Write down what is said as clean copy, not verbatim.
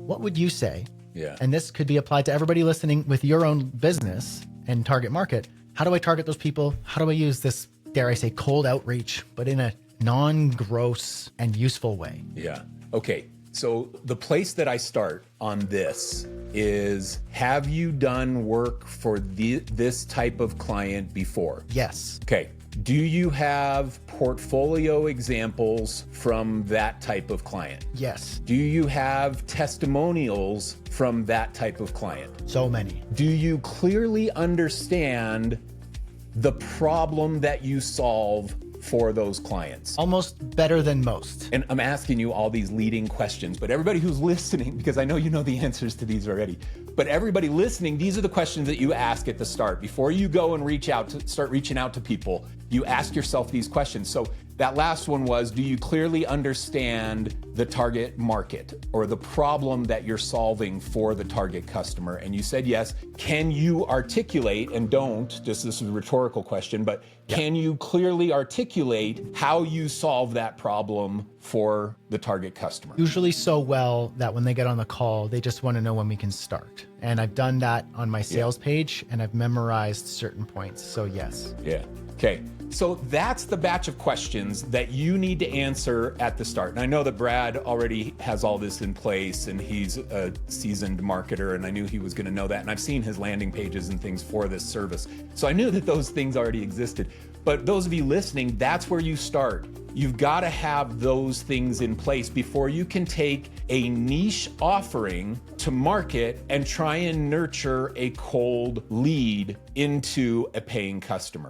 What would you say? Yeah. And this could be applied to everybody listening with your own business and target market. How do I target those people? How do I use this, dare I say, cold outreach, but in a non-gross and useful way? Yeah. Okay. So the place that I start on this is, have you done work for this type of client before? Yes. Okay. Do you have portfolio examples from that type of client? Yes. Do you have testimonials from that type of client? So many. Do you clearly understand the problem that you solve for those clients? Almost better than most. And I'm asking you all these leading questions, but everybody who's listening, because I know you know the answers to these already, but everybody listening, these are the questions that you ask at the start. Before you go and start reaching out to people, you ask yourself these questions. So that last one was, do you clearly understand the target market or the problem that you're solving for the target customer? And you said yes. Can you articulate, and don't, this is a rhetorical question, but can you clearly articulate how you solve that problem for the target customer? Usually so well that when they get on the call, they just want to know when we can start. And I've done that on my sales page, and I've memorized certain points. So yes. Yeah. Okay. So that's the batch of questions that you need to answer at the start. And I know that Brad already has all this in place, and he's a seasoned marketer, and I knew he was going to know that. And I've seen his landing pages and things for this service. So I knew that those things already existed. But those of you listening, that's where you start. You've got to have those things in place before you can take a niche offering to market and try and nurture a cold lead into a paying customer.